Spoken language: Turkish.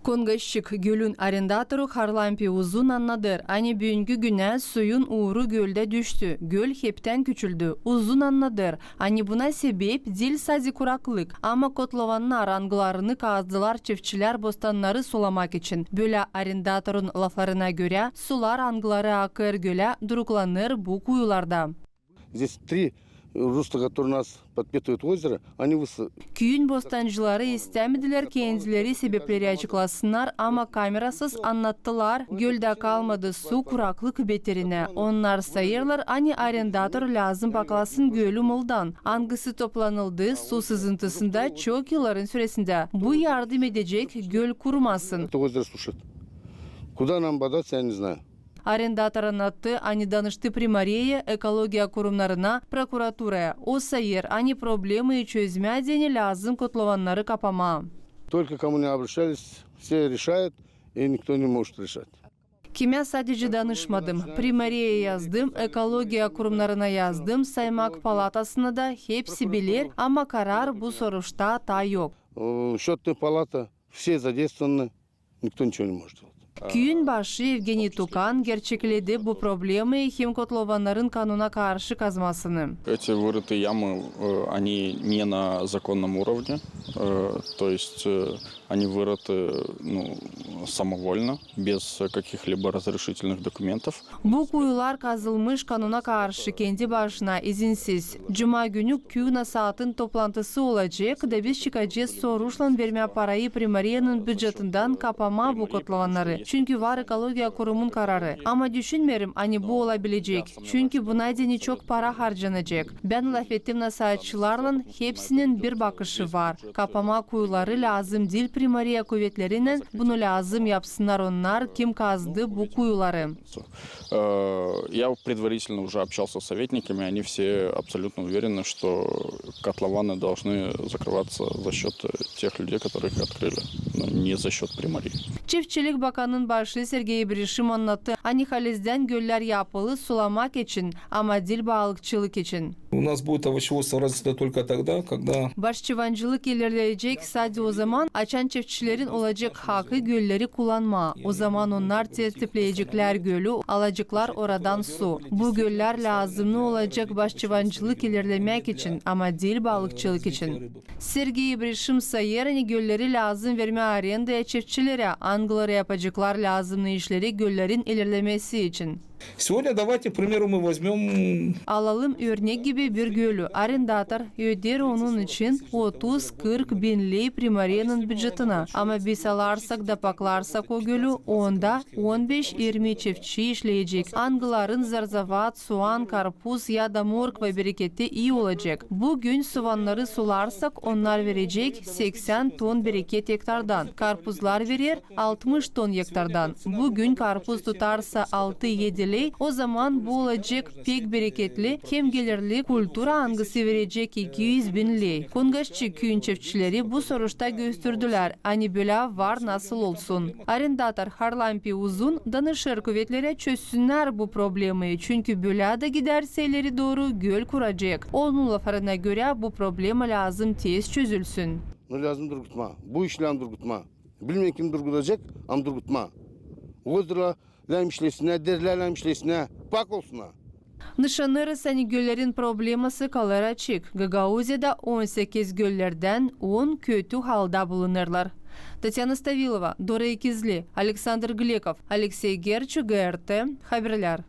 Kongaşçık gölün arendatoru Harlampi uzun anladır. Ani büyünkü güne suyun uğru gölde düştü. Göl hepten küçüldü. Uzun anladır. Ani buna sebep dil sazi kuraklık. Ama kotlovanın arangılarını kazdılar çiftçiler bostanları sulamak için. Böyle arendatorun laflarına göre sular angıları akır göle duruklanır bu kuyularda. Здесь три русла, которые нас подпитывают озеро, они высоко. Köyün bostancıları istemediler kendileri sebepleri açıklasınlar ama kamerasız anlattılar. Gölde kalmadı su kuraklık beterine. Onlar sayırlar ani arendator lazım baklasın gölü muldan. Angısı toplanıldı su sızıntısında çok yılların süresinde. Bu yardım edecek göl kurumasın. Это озеро сушит. Куда нам податься, я не знаю. Arendator anlattı, ani danıştı primariye, ekologiya kurumlarına, prokuraturaya. O sayır, ani problemi çözme deni lazım kotlovanları kapama. Только кому не обращались, все решают, и никто не может решать. Kime sadece danışmadım. Primariyeye yazdım, ekologiya kurumlarına yazdım, saymak palatasına da hepsi bilir ama karar bu soruşta ta yok. Счетная палата, все задействованы, никто ничего не может делать. Köyün başı Evgeniy Tukan gerçekledi bu problemi hem kotlovanların kanuna karşı kazmasını. Эти вырытые ямы, они не на законном уровне, то есть они вырыты самовольно, без каких-либо разрешительных документов. Bu kuyular kazılmış kanuna karşı kendi başına izinsiz. Cuma günü köy nasatın toplantısı olacak da biz çıkacağız soruşla verme parayı primariyenin bütçetinden kapama bu kotlovanları. Çünkü var ekologiya kurumun kararı. Ama düşünmüyorum hani bu olabilecek. Çünkü buna deni çok para harcanacak. Ben laf ettim nasatçılarla hepsinin bir bakışı var. Kapama kuyuları lazım değil primariye kuvvetlerinin bunu lazım yapsınlar onlar kim kazdı bu kuyuları. Я предварительно уже общался с советниками, они все абсолютно уверены, что котлованы должны закрываться за счет тех людей, которые их открыли, но не за счет примарии. Çiftçilik Bakanı'nın başı Sergey Brishim anlattı. Hani halizden göller yapılı sulamak için ama dil balıkçılık için. У нас будет овощеводство развито только тогда, когда Başçıvancılık ilerleyecek sadece o zaman açan çiftçilerin olacak hakkı gölleri kullanma. O zaman onlar tertipleyecekler gölü, alacaklar oradan su. Bu göller lazımlı olacak başçıvancılık ilerlemek için ama değil balıkçılık için. Sergey Brishim sayır gölleri lazım verme arendaya çiftçilere, angıları yapacaklar lazımlı işleri göllerin ilerlemesi için. Сегодня давайте, к примеру, мы возьмем Alalım örnek gibi bir gölü. Arendator öder onun için 30-40 bin lei primariyenin bütçetine. Ama biz alarsak da paklarsak o gölü onda 15-20 çiftçi işleyecek. Angıların zarzavat, soğan, karpuz ya da morkva bereketi iyi olacak. Bugün soğanları sularsak onlar verecek 80 ton bereket hektardan. Karpuzlar verir 60 ton hektardan. Bugün karpuz tutarsa 6-7 o zaman bu olacak pek bereketli, hem gelirli kultura angısı verecek 200 bin lei. Kongaşçı köyün çiftçileri bu soruşta gösterdiler. Hani böyle var nasıl olsun. Arendator Harlampi uzun danışır kuvvetlere çözsünler bu problemi. Çünkü böyle de giderse ileri doğru göl kuracak. Onun laflarına göre bu problemi lazım tez çözülsün. Lazım durgutma. Bu işlem durgutma. Bilmiyorum kim durgutacak ama durgutma. Озеро işlesine, derler işlesine, pak olsunlar. Nişanları sani göllerin probleması kalır açık. Gagauzya'da 18 göllerden 10 kötü halda bulunurlar. Tatyana Stavilova, Dora Ikizli, Alexander Glekov, Alexey Gerchu, GRT, haberler.